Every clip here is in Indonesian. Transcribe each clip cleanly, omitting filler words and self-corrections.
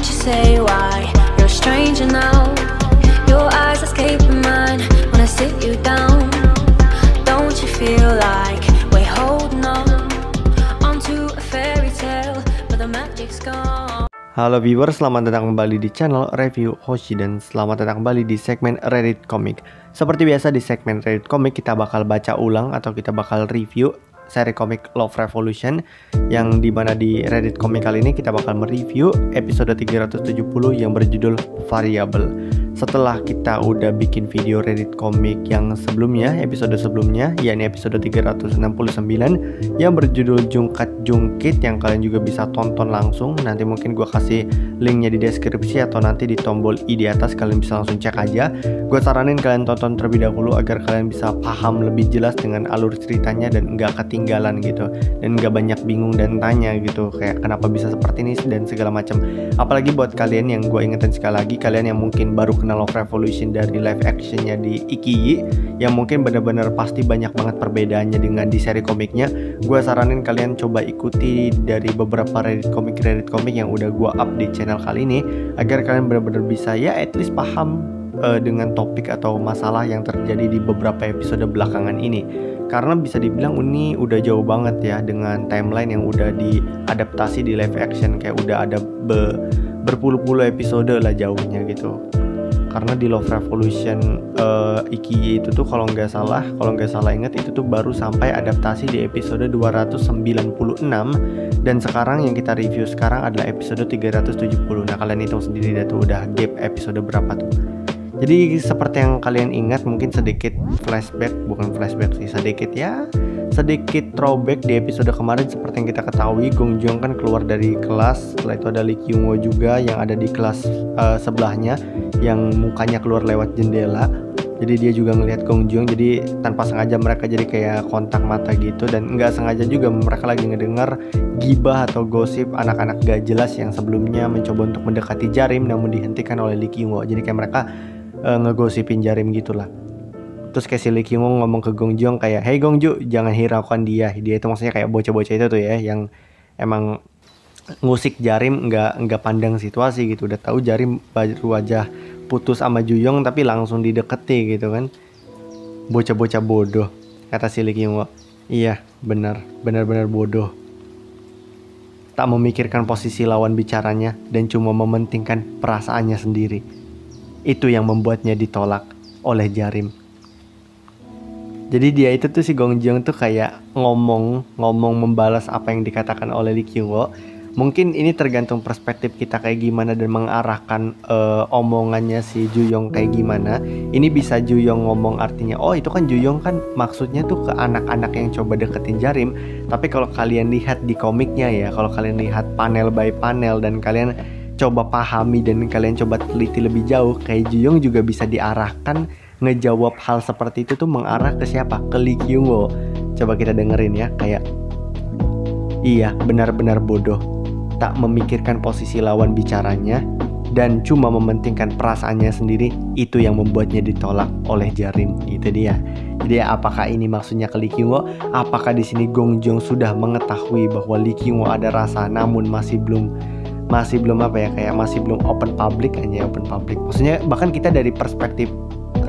Don't you say why you're a stranger now? Your eyes escaping mine when I sit you down. Don't you feel like we're holding on to a fairy tale, but the magic's gone. Halo viewers, selamat datang kembali di channel Review Hoshi dan selamat datang kembali di segmen Reddit Comic. Seperti biasa di segmen Reddit Comic kita bakal baca ulang atau kita bakal review seri komik Love Revolution, yang dimana di Reddit Comic kali ini kita bakal mereview episode 370 yang berjudul Variable. Setelah kita udah bikin video Reddit Comic yang sebelumnya, episode sebelumnya, yakni episode 369 yang berjudul Jungkat Jungkit, yang kalian juga bisa tonton langsung. Nanti mungkin gue kasih linknya di deskripsi atau nanti di tombol i di atas, kalian bisa langsung cek aja. Gue saranin kalian tonton terlebih dahulu agar kalian bisa paham lebih jelas dengan alur ceritanya dan nggak ketinggalan gitu, dan nggak banyak bingung dan tanya gitu kayak kenapa bisa seperti ini dan segala macam. Apalagi buat kalian yang gue ingetin sekali lagi, kalian yang mungkin baru kenal Love Revolution dari live actionnya di Ikiyi, yang mungkin benar-benar pasti banyak banget perbedaannya dengan di seri komiknya. Gue saranin kalian coba ikuti dari beberapa Reddit komik yang udah gue up di channel kali ini, agar kalian benar-benar bisa ya at least paham dengan topik atau masalah yang terjadi di beberapa episode belakangan ini. Karena bisa dibilang ini udah jauh banget ya dengan timeline yang udah diadaptasi di live action, kayak udah ada berpuluh-puluh episode lah jauhnya gitu. Karena di Love Revolution Ikiyi itu tuh kalau nggak salah ingat itu tuh baru sampai adaptasi di episode 296, dan sekarang yang kita review sekarang adalah episode 370. Nah kalian hitung sendiri deh tuh udah gap episode berapa tuh. Jadi seperti yang kalian ingat, mungkin sedikit sedikit throwback di episode kemarin. Seperti yang kita ketahui, Gong Jong kan keluar dari kelas, setelah itu ada Lee Kyung Wo juga yang ada di kelas sebelahnya, yang mukanya keluar lewat jendela. Jadi dia juga ngelihat Gong Jong, jadi tanpa sengaja mereka jadi kayak kontak mata gitu, dan nggak sengaja juga mereka lagi ngedengar gibah atau gosip anak-anak gak jelas yang sebelumnya mencoba untuk mendekati Jarim namun dihentikan oleh Lee Kyung Wo. Jadi kayak mereka ngegosipin Jarim gitulah. Terus kayak si Lee Kyung Wo ngomong ke Gong Jong kayak, "Hey Gong Ju, jangan hiraukan dia." Dia itu maksudnya kayak bocah-bocah itu tuh ya, yang emang ngusik Jarim, nggak pandang situasi gitu. Udah tahu Jarim baru aja putus sama Juyong tapi langsung dideketi gitu kan. Bocah-bocah bodoh, kata si Lee Kyung Wo. Iya, benar-benar bodoh. Tak memikirkan posisi lawan bicaranya dan cuma mementingkan perasaannya sendiri. Itu yang membuatnya ditolak oleh Jarim. Jadi dia itu tuh si Gong Jong tuh kayak ngomong membalas apa yang dikatakan oleh Lee Kyung Wo. Mungkin ini tergantung perspektif kita kayak gimana dan mengarahkan omongannya si Juyong kayak gimana. Ini bisa Juyong ngomong artinya, oh itu kan Juyong kan maksudnya tuh ke anak-anak yang coba deketin Jarim. Tapi kalau kalian lihat di komiknya ya, kalau kalian lihat panel by panel dan kalian coba pahami dan kalian coba teliti lebih jauh, kayak Juyong juga bisa diarahkan ngejawab hal seperti itu tuh mengarah ke siapa? Ke Lee Kyung Wo. Coba kita dengerin ya, kayak iya, benar-benar bodoh, tak memikirkan posisi lawan bicaranya dan cuma mementingkan perasaannya sendiri. Itu yang membuatnya ditolak oleh Jarim. Itu dia. Jadi apakah ini maksudnya ke Lee Kyung Wo? Apakah di sini Gong Jong sudah mengetahui bahwa Lee Kyung Wo ada rasa namun masih belum apa ya, kayak masih belum open public aja, open public. Maksudnya bahkan kita dari perspektif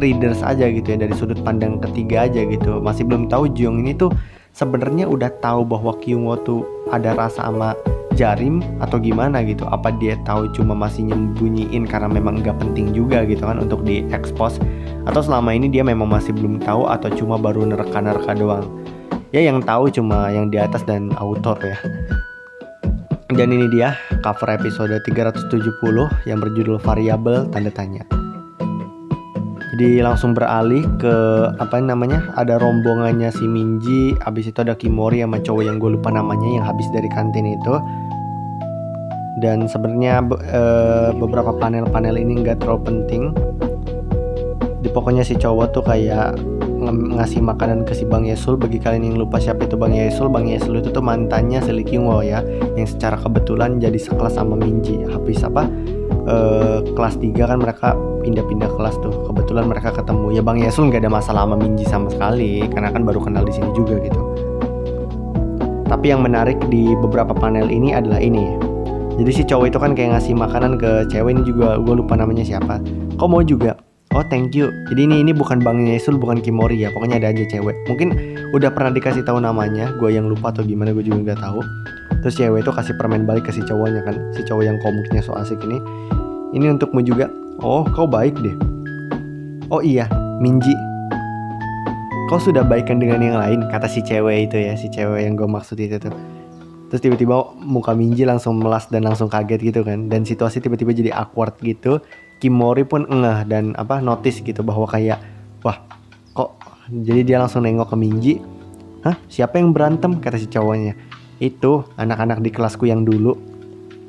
readers aja gitu ya, dari sudut pandang ketiga aja gitu, masih belum tahu Juyong ini tuh sebenarnya udah tahu bahwa Kyung Wo tuh ada rasa sama Jarim atau gimana gitu. Apa dia tahu cuma masih nyembunyiin karena memang nggak penting juga gitu kan untuk diekspos, atau selama ini dia memang masih belum tahu atau cuma baru nerka-nerka doang. Ya yang tahu cuma yang di atas dan author ya. Dan ini dia cover episode 370 yang berjudul Variable tanda tanya. Jadi langsung beralih ke apa namanya, ada rombongannya si Minji, abis itu ada Kimori sama cowok yang gue lupa namanya yang habis dari kantin itu. Dan sebenarnya beberapa panel-panel ini nggak terlalu penting. Pokoknya si cowok tuh kayak ngasih makanan ke si Bang Yesul. Bagi kalian yang lupa siapa itu Bang Yesul itu tuh mantannya si Lee Kyung Wo ya, yang secara kebetulan jadi sekelas sama Minji. Habis kelas 3 kan mereka pindah-pindah kelas tuh, kebetulan mereka ketemu. Ya Bang Yesul nggak ada masalah sama Minji sama sekali karena kan baru kenal di sini juga gitu. Tapi yang menarik di beberapa panel ini adalah ini, Jadi si cowok itu kan kayak ngasih makanan ke cewek ini juga, gue lupa namanya siapa. Kok mau juga? Oh thank you. Jadi ini bukan Bang Yesul, bukan Kimori ya. Pokoknya ada aja cewek. Mungkin udah pernah dikasih tahu namanya, gue yang lupa atau gimana, gue juga nggak tahu. Terus cewek itu kasih permen balik ke si cowoknya kan, si cowok yang komiknya so asik ini. Ini untukmu juga. Oh kau baik deh. Oh iya Minji, kau sudah baikan dengan yang lain, kata si cewek itu ya, si cewek yang gue maksud itu tuh. Terus tiba-tiba muka Minji langsung melas dan langsung kaget gitu kan. Dan situasi tiba-tiba jadi awkward gitu. Kimori pun ngeh dan notice gitu bahwa kayak wah kok. Jadi dia langsung nengok ke Minji. Hah siapa yang berantem, kata si cowoknya. Itu anak-anak di kelasku yang dulu.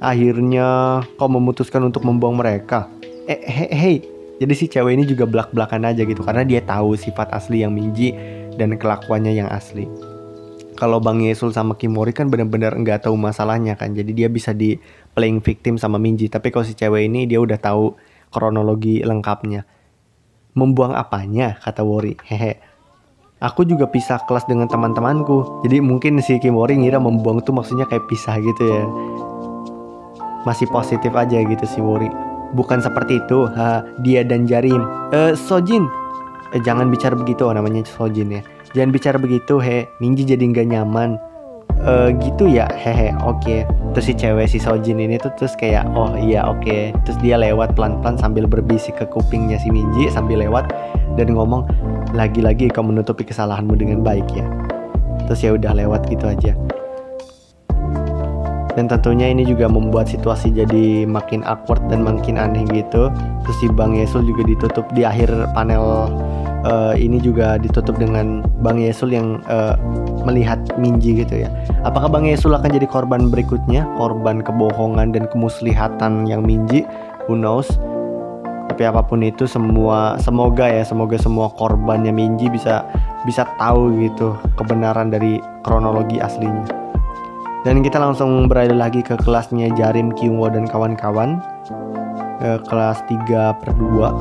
Akhirnya kau memutuskan untuk membuang mereka. Hey. Jadi si cewek ini juga belak-belakan aja gitu, karena dia tahu sifat asli yang Minji dan kelakuannya yang asli. Kalau Bang Yesul sama Kimori kan benar-benar nggak tahu masalahnya kan, jadi dia bisa di playing victim sama Minji. Tapi kalau si cewek ini dia udah tahu kronologi lengkapnya. Membuang apanya, kata Wori. Hehe. Aku juga pisah kelas dengan teman-temanku. Jadi mungkin si Kimori ngira membuang tuh maksudnya kayak pisah gitu ya. Masih positif aja gitu si Wori. Bukan seperti itu, dia dan Jarim. Sojin, jangan bicara begitu, namanya Sojin ya. Jangan bicara begitu, Minji jadi nggak nyaman. Gitu ya, oke. Terus si cewek si Sojin ini tuh terus kayak, oh iya oke. Terus dia lewat pelan-pelan sambil berbisik ke kupingnya si Minji sambil lewat dan ngomong, lagi-lagi kau menutupi kesalahanmu dengan baik ya. Terus ya udah lewat gitu aja. Dan tentunya ini juga membuat situasi jadi makin awkward dan makin aneh gitu. Terus si Bang Yesul juga ditutup di akhir panel ini juga ditutup dengan Bang Yesul yang melihat Minji gitu ya. Apakah Bang Yesul akan jadi korban berikutnya, korban kebohongan dan kemuslihatan yang Minji? Who knows? Tapi apapun itu semoga semua korbannya Minji bisa tahu gitu kebenaran dari kronologi aslinya. Dan kita langsung beralih lagi ke kelasnya Jarim, Kyungwoo dan kawan-kawan, kelas 3/2.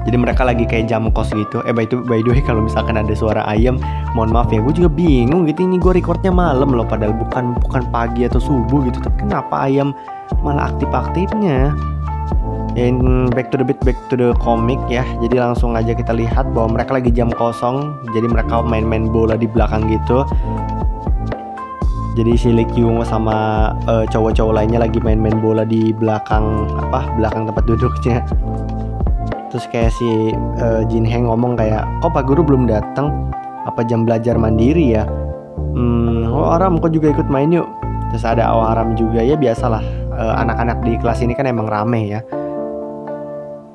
Jadi mereka lagi kayak jam kos gitu. By the way kalau misalkan ada suara ayam, mohon maaf ya, gue juga bingung gitu. Ini gue recordnya malam loh, padahal bukan pagi atau subuh gitu. Tapi kenapa ayam malah aktif-aktifnya? And back to the comic ya. Jadi langsung aja kita lihat bahwa mereka lagi jam kosong. Jadi mereka main-main bola di belakang gitu. Jadi si Lee Kyung sama cowok-cowok lainnya lagi main-main bola di belakang tempat duduknya. Terus kayak si Jin Heng ngomong kayak, kok Pak Guru belum datang? Apa jam belajar mandiri ya? Oh Aram, kok juga ikut main yuk? Terus ada Aram juga, ya biasalah. Anak-anak di kelas ini kan emang rame ya.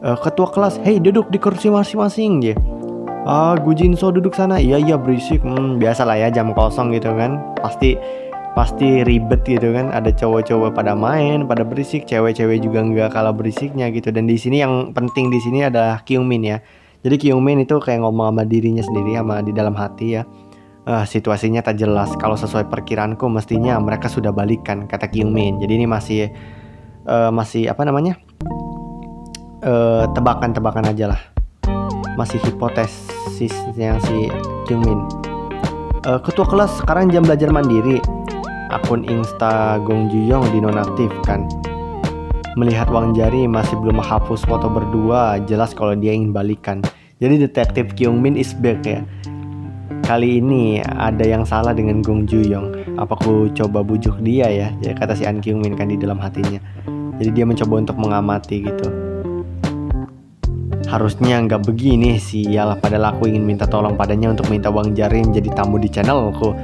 Ketua kelas, hey duduk di kursi masing-masing ya. Gujinso duduk sana. Iya berisik. Biasalah ya jam kosong gitu kan. Pasti ribet gitu kan, ada cowok-cowok pada main, pada berisik, cewek-cewek juga nggak kalah berisiknya gitu. Dan di sini yang penting di sini adalah Kyungmin ya. Jadi Kyungmin itu kayak ngomong sama dirinya sendiri, sama di dalam hati ya. Situasinya tak jelas. Kalau sesuai perkiraanku mestinya mereka sudah balikan, kata Kyungmin. Jadi ini masih tebakan-tebakan aja lah. Masih hipotesisnya si Kyungmin. Ketua kelas sekarang jam belajar mandiri. Akun Insta Gong Juyong dinonaktifkan. Melihat Wang Jari masih belum menghapus foto berdua, jelas kalau dia ingin balikan. Jadi detektif Kyungmin is back ya. Kali ini ada yang salah dengan Gong Juyong. Apa aku coba bujuk dia ya? Ya kata si An Kyungmin kan di dalam hatinya. Jadi dia mencoba untuk mengamati gitu. Harusnya nggak begini sial, padahal aku ingin minta tolong padanya untuk minta Wang Jari menjadi tamu di channelku.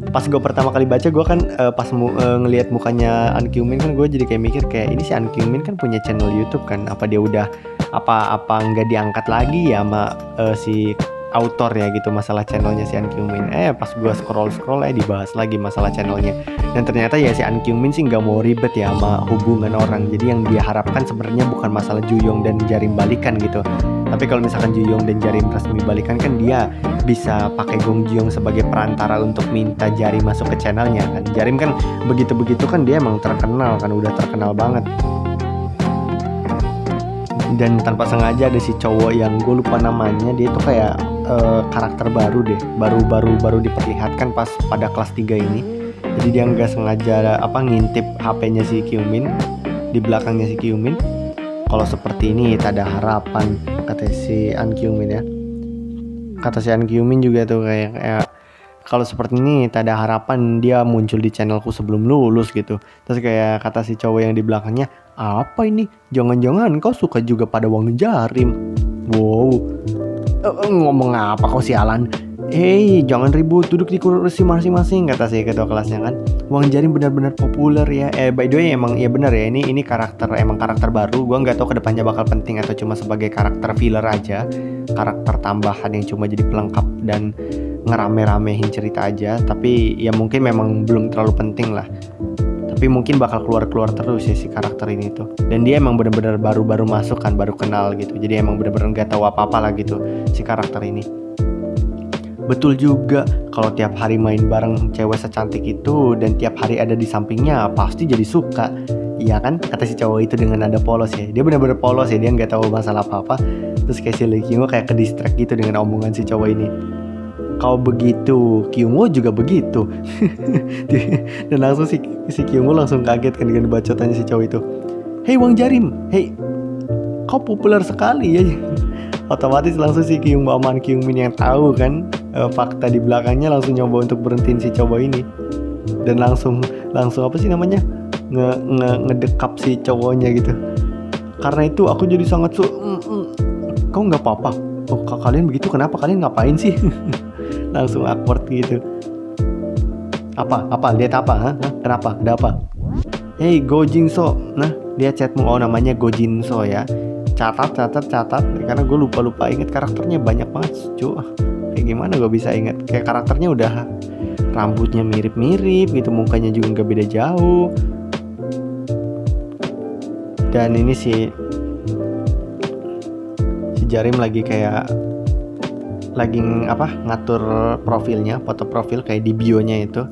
Pas gue pertama kali baca, gue kan pas ngelihat mukanya An Kyungmin kan gue jadi kayak mikir kayak ini si An Kyungmin kan punya channel YouTube kan, apa dia udah apa nggak diangkat lagi ya sama si autor ya gitu masalah channelnya si An Kyungmin. Pas gue scroll dibahas lagi masalah channelnya, dan ternyata ya si An Kyungmin sih nggak mau ribet ya sama hubungan orang. Jadi yang dia harapkan sebenarnya bukan masalah Juyong dan Jarim balikan gitu, tapi kalau misalkan Juyong dan Jarim resmi balikan kan dia bisa pakai Gong Juyong sebagai perantara untuk minta Jarim masuk ke channelnya kan. Jarim kan begitu kan dia emang terkenal kan, udah terkenal banget. Dan tanpa sengaja ada si cowok yang gue lupa namanya, dia tuh kayak karakter baru deh, baru diperlihatkan pas pada kelas 3 ini. Jadi dia nggak sengaja ngintip HP-nya si Kyungmin, di belakangnya si Kyungmin. Kalau seperti ini tak ada harapan, kata si An Kyungmin ya. Kata si An Kyungmin juga tuh kayak kalau seperti ini tak ada harapan dia muncul di channelku sebelum lulus gitu. Terus kayak kata si cowok yang di belakangnya, apa ini? Jangan-jangan kau suka juga pada Wang Jarim? Wow, ngomong apa kau sialan? Hei, jangan ribut, duduk di kursi masing-masing, kata si ketua kelasnya kan. Wang Jarim benar-benar populer ya. By the way emang ya benar ya, ini karakter baru. Gua nggak tahu kedepannya bakal penting atau cuma sebagai karakter filler aja, karakter tambahan yang cuma jadi pelengkap dan ngerame-ramehin cerita aja. Tapi ya mungkin memang belum terlalu penting lah. Tapi mungkin bakal keluar terus ya si karakter ini tuh. Dan dia emang benar-benar baru masuk kan, baru kenal gitu. Jadi emang benar-benar nggak tahu apa-apa lah gitu si karakter ini. Betul juga, kalau tiap hari main bareng cewek secantik itu dan tiap hari ada di sampingnya pasti jadi suka. Iya kan, kata si cowok itu dengan nada polos ya. Dia benar-benar polos ya, dia nggak tahu masalah apa-apa. Terus kayak si Lee Kyung-woo kayak ke distract gitu dengan omongan si cowok ini. Kau begitu, Kyung-woo juga begitu. Dan langsung si Kyung-woo langsung kaget kan dengan bacotannya si cowok itu. Hei Wang Jarim, hei, kau populer sekali ya. Otomatis langsung si Kyung-woo sama Kyung-min yang tahu kan fakta di belakangnya langsung nyoba untuk berhentiin si cowok ini. Dan langsung apa sih namanya, ngedekap si cowoknya gitu. Karena itu aku jadi sangat kau nggak apa-apa? Oh kalian begitu, kenapa, kalian ngapain sih? Langsung awkward gitu. Apa lihat apa? Hah? Kenapa, ada apa? Hey Go Jin-so, nah lihat chatmu. Oh namanya Go Jin-so ya. Catat karena gue lupa inget karakternya banyak banget cuy. Kayak gimana gue bisa inget, kayak karakternya udah rambutnya mirip gitu, mukanya juga nggak beda jauh. Dan ini si Jarim lagi ngatur profilnya, foto profil kayak di bionya itu.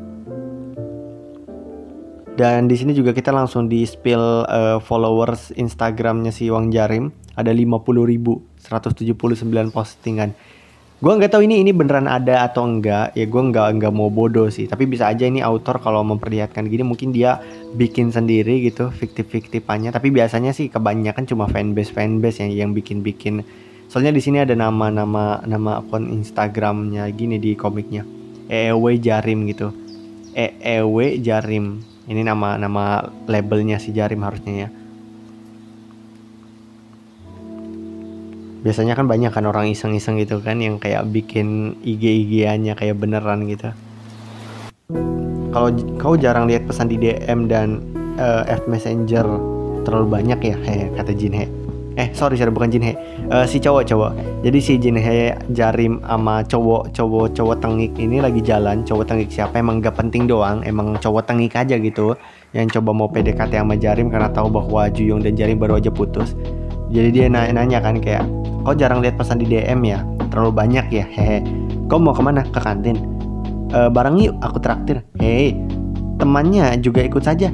Dan di sini juga kita langsung di spill followers Instagramnya si Wang Jarim. Ada 50.179 postingan. Gue nggak tahu ini beneran ada atau enggak. Ya gue nggak mau bodoh sih. Tapi bisa aja ini author kalau memperlihatkan gini mungkin dia bikin sendiri gitu, fiktif-fiktifannya. Tapi biasanya sih kebanyakan cuma fanbase yang bikin. Soalnya di sini ada nama akun Instagramnya gini di komiknya. EEW Jarim gitu. EEW Jarim. Ini nama labelnya si Jarim harusnya ya. Biasanya kan banyak kan orang iseng-iseng gitu kan yang kayak bikin IG-nya kayak beneran gitu. Kalau kau jarang lihat pesan di DM dan F Messenger terlalu banyak ya, kata Jinhe. Sorry bukan Jinhe. Si cowok. Jadi si Jinhe Jarim sama cowok tengik ini lagi jalan. Cowok tengik siapa emang gak penting doang, emang cowok tengik aja gitu yang coba mau PDKT sama Jarim karena tahu bahwa Juyong dan Jarim baru aja putus. Jadi dia nanya kan kayak, kau jarang lihat pesan di DM ya, terlalu banyak ya, kau mau kemana? Ke kantin. Bareng yuk, aku traktir. Temannya juga ikut saja.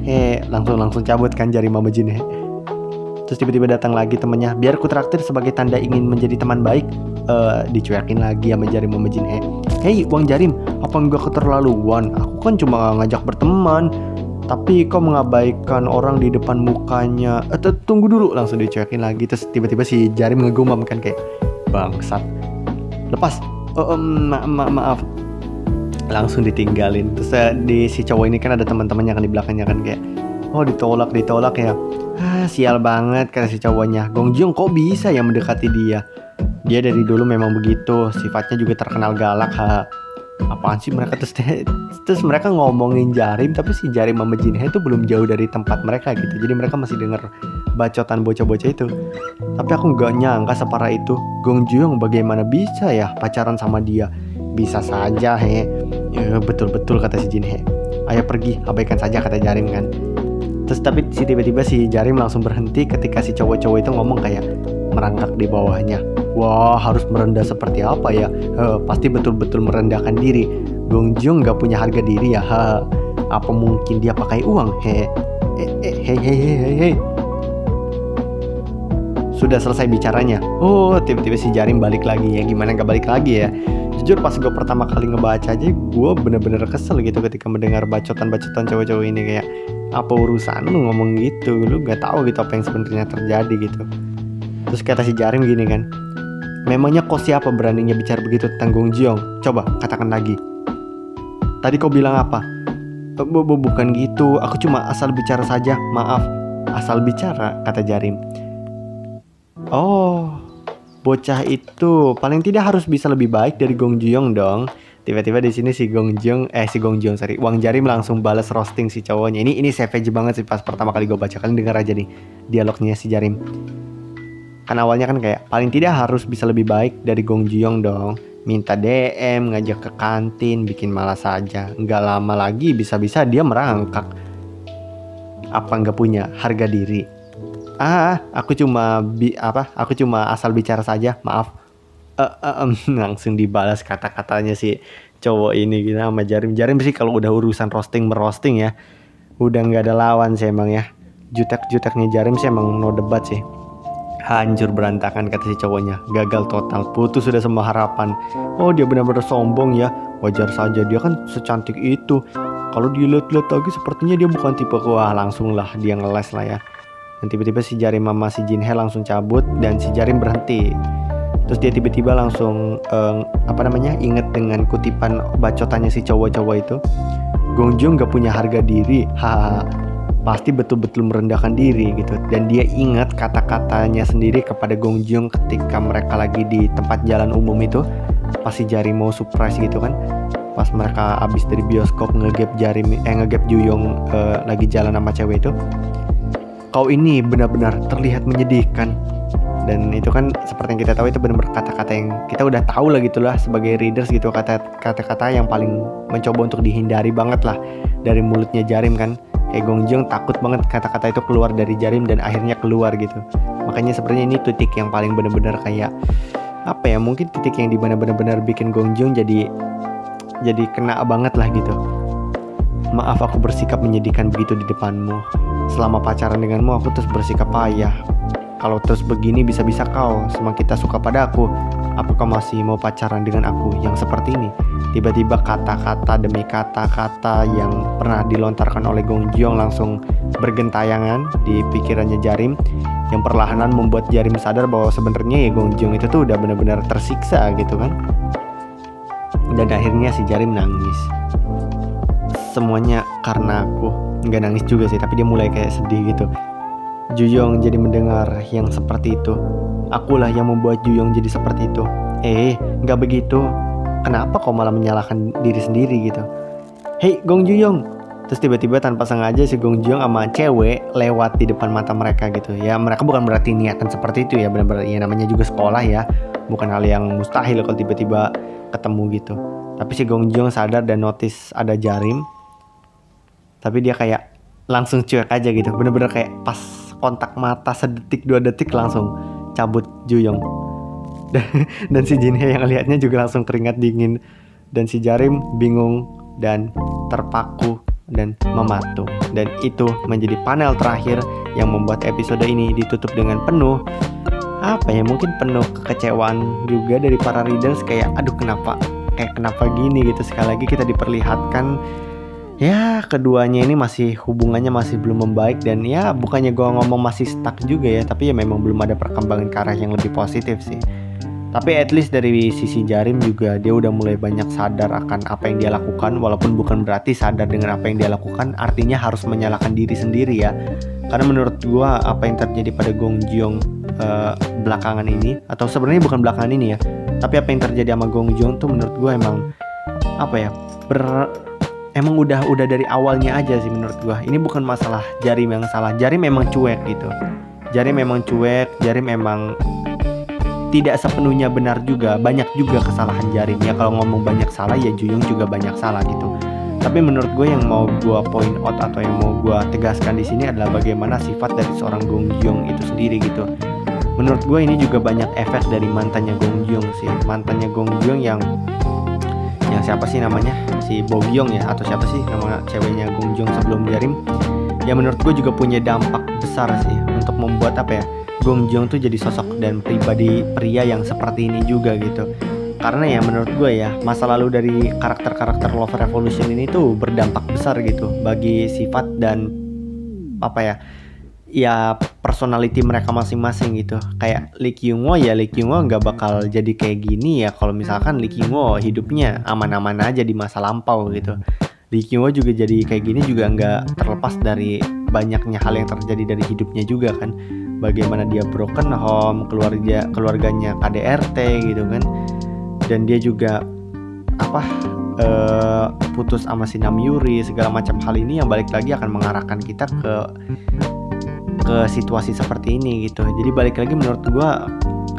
Langsung cabut kan Jarim sama Jinhe. Terus tiba-tiba datang lagi temannya, biar aku traktir sebagai tanda ingin menjadi teman baik. Dicuekin lagi sama Jarim sama Jinhe. Hei Wang Jarim, apa enggak keterlaluan? Aku kan cuma ngajak berteman, tapi kau mengabaikan orang di depan mukanya. Tunggu dulu, langsung dicuekin lagi. Terus tiba-tiba si Jarim ngegumam kan kayak, bangsat, lepas. Maaf. Langsung ditinggalin. Terus si cowok ini kan ada teman-temannya kan di belakangnya kan kayak, oh ditolak ya. Sial banget, kata si cowoknya. Gongjong kok bisa ya mendekati dia? Dia dari dulu memang begitu, sifatnya juga terkenal galak. Apaan sih mereka? Terus mereka ngomongin Jarim, tapi si Jarim sama Jinhe itu belum jauh dari tempat mereka gitu. Jadi mereka masih denger bacotan bocah-bocah itu. Tapi aku gak nyangka separah itu. Gongjong bagaimana bisa ya pacaran sama dia? Bisa saja ya, betul-betul kata si Jinhe. Ayo pergi, abaikan saja, kata Jarim kan. Terus tapi tiba-tiba si Jarim langsung berhenti ketika si cowok-cowok itu ngomong kayak merangkak di bawahnya. Wah, harus merendah seperti apa ya? Pasti betul-betul merendahkan diri. Gongjong gak punya harga diri ya? Apa mungkin dia pakai uang? Hei. Sudah selesai bicaranya. Oh, tiba-tiba si Jarim balik lagi ya. Gimana gak balik lagi ya? Jujur pas gue pertama kali ngebaca aja gue bener-bener kesel gitu ketika mendengar bacotan-bacotan cowok-cowok ini. Kayak apa urusan lu ngomong gitu, lu gak tahu gitu apa yang sebenarnya terjadi gitu. Terus kata si Jarim gini kan, memangnya kau siapa beraninya bicara begitu tentang Gong Jiong? Coba katakan lagi. Tadi kau bilang apa? Bukan gitu, aku cuma asal bicara saja, maaf. Asal bicara, kata Jarim. Oh, bocah itu paling tidak harus bisa lebih baik dari Gong Jiong dong. Tiba-tiba di sini Wang Jarim langsung balas roasting si cowoknya. Ini savage banget sih pas pertama kali gue baca. Kalian denger aja nih dialognya si Jarim. Kan awalnya kan kayak paling tidak harus bisa lebih baik dari Gong Jiong dong. Minta DM, ngajak ke kantin, bikin malas saja. Nggak lama lagi bisa-bisa dia merangkak. Apa nggak punya harga diri? Aku cuma asal bicara saja, maaf. Langsung dibalas kata-katanya si cowok ini gitu sama Jarim. Jarim sih kalau udah urusan merosting ya, udah nggak ada lawan sih emang ya. Jutek-juteknya Jarim sih emang no debat sih. Hancur berantakan kata si cowoknya. Gagal total, putus sudah semua harapan. Oh dia benar-benar sombong ya. Wajar saja, dia kan secantik itu. Kalau dilihat-lihat lagi sepertinya dia bukan tipe wah langsung lah dia ngeles lah ya. Dan tiba-tiba si Jarim sama si Jinhe langsung cabut dan si Jarim berhenti. Terus dia tiba-tiba langsung inget dengan kutipan bacotannya si cowok-cowok itu. Gong Jiong gak punya harga diri, haha. Pasti betul-betul merendahkan diri gitu. Dan dia ingat kata-katanya sendiri kepada Gong Jiong ketika mereka lagi di tempat jalan umum itu. Pas si Jarim mau surprise gitu kan. Pas mereka abis dari bioskop ngegap Juyong lagi jalan sama cewek itu. Kau ini benar-benar terlihat menyedihkan. Dan itu kan seperti yang kita tahu itu benar-benar kata-kata yang kita udah tahu lah gitulah sebagai readers gitu, kata-kata yang paling mencoba untuk dihindari banget lah dari mulutnya Jarim kan. Kayak Gong Jiong takut banget kata-kata itu keluar dari Jarim dan akhirnya keluar gitu. Makanya sebenarnya ini titik yang paling benar-benar kayak apa ya, mungkin titik yang dimana benar-benar bikin Gong Jiong jadi kena banget lah gitu. Maaf aku bersikap menyedihkan begitu di depanmu. Selama pacaran denganmu aku terus bersikap payah. Kalau terus begini bisa-bisa kau semakin tak suka pada aku. Apakah masih mau pacaran dengan aku yang seperti ini? Tiba-tiba kata-kata demi kata-kata yang pernah dilontarkan oleh Gong Jiong langsung bergentayangan di pikirannya Jarim, yang perlahanan membuat Jarim sadar bahwa sebenarnya ya Gong Jiong itu tuh udah benar-benar tersiksa gitu kan. Dan akhirnya si Jarim nangis. Semuanya karena aku. Nggak nangis juga sih, tapi dia mulai kayak sedih gitu. Juyong jadi mendengar yang seperti itu. Akulah yang membuat Juyong jadi seperti itu. Nggak begitu. Kenapa kau malah menyalahkan diri sendiri gitu? Hei Gong Juyong. Terus tiba-tiba tanpa sengaja si Gong Jiong sama cewek lewat di depan mata mereka gitu. Ya mereka bukan berarti niatan seperti itu ya, benar-benar ya namanya juga sekolah ya. Bukan hal yang mustahil kalau tiba-tiba ketemu gitu. Tapi si Gong Jiong sadar dan notice ada Jarim. Tapi dia kayak langsung cuek aja gitu. Bener-bener kayak pas kontak mata sedetik 2 detik langsung cabut Juyong. Dan si Jinhe yang lihatnya juga langsung keringat dingin. Dan si Jarim bingung dan terpaku dan mematung. Dan itu menjadi panel terakhir yang membuat episode ini ditutup dengan penuh mungkin penuh kekecewaan juga dari para readers. Kayak aduh kenapa gini gitu. Sekali lagi kita diperlihatkan ya keduanya ini hubungannya masih belum membaik. Dan ya bukannya gue ngomong masih stuck juga ya, tapi ya memang belum ada perkembangan ke arah yang lebih positif sih. Tapi at least dari sisi Jarim juga dia udah mulai banyak sadar akan apa yang dia lakukan. Walaupun bukan berarti sadar dengan apa yang dia lakukan artinya harus menyalahkan diri sendiri ya. Karena menurut gue apa yang terjadi pada Gong Jiong belakangan ini, atau sebenarnya bukan belakangan ini ya, tapi apa yang terjadi sama Gong Jiong tuh menurut gue emang emang udah dari awalnya aja sih menurut gua. Ini bukan masalah Jarim yang salah. Jarim memang cuek gitu. Jarim memang tidak sepenuhnya benar juga. Banyak juga kesalahan Jarim. Ya kalau ngomong banyak salah ya Juyong juga banyak salah gitu. Tapi menurut gue yang mau gue point out atau yang mau gue tegaskan di sini adalah bagaimana sifat dari seorang Gong Jiong itu sendiri gitu. Menurut gue ini juga banyak efek dari mantannya Gong Jiong sih. Mantannya Gong Jiong yang siapa sih namanya, si Bogyong ya, atau siapa sih nama ceweknya Gong Jiong sebelum Jarim. Ya menurut gue juga punya dampak besar sih untuk membuat Gong Jiong tuh jadi sosok dan pribadi pria yang seperti ini juga gitu. Karena ya menurut gue ya, masa lalu dari karakter-karakter Love Revolution ini tuh berdampak besar gitu bagi sifat dan apa ya personality mereka masing-masing gitu. Kayak Lee Kyung-woo ya, Lee Kyung-woo nggak bakal jadi kayak gini ya kalau misalkan Lee Kyung-woo hidupnya aman-aman aja di masa lampau gitu. Lee Kyung-woo juga jadi kayak gini juga nggak terlepas dari banyaknya hal yang terjadi dari hidupnya juga kan. Bagaimana dia broken home, keluarganya KDRT gitu kan. Dan dia juga putus sama si Namyuri, segala macam hal ini yang balik lagi akan mengarahkan kita ke situasi seperti ini gitu. Jadi balik lagi menurut gua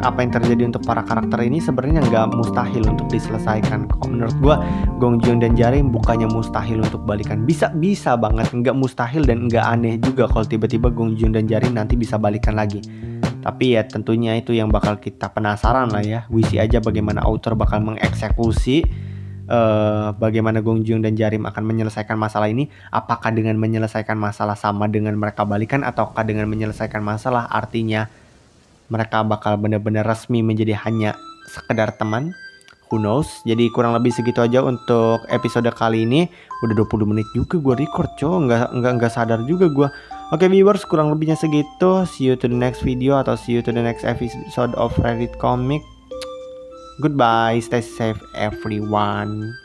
apa yang terjadi untuk para karakter ini sebenarnya nggak mustahil untuk diselesaikan kok. Menurut gua Gong Joon dan Jarim bukannya mustahil untuk balikan, bisa banget, nggak mustahil dan nggak aneh juga kalau tiba-tiba Gong Joon dan Jarim nanti bisa balikan lagi. Tapi ya tentunya itu yang bakal kita penasaran lah ya. We see aja bagaimana author bakal mengeksekusi bagaimana Gong Joon dan Jarim akan menyelesaikan masalah ini. Apakah dengan menyelesaikan masalah sama dengan mereka balikan, ataukah dengan menyelesaikan masalah artinya mereka bakal benar-benar resmi menjadi hanya sekedar teman? Who knows. Jadi kurang lebih segitu aja untuk episode kali ini. Udah 20 menit juga gue record nggak sadar juga gue. Oke viewers, kurang lebihnya segitu. See you to the next video atau see you to the next episode of Reddit Comic. Goodbye, stay safe everyone.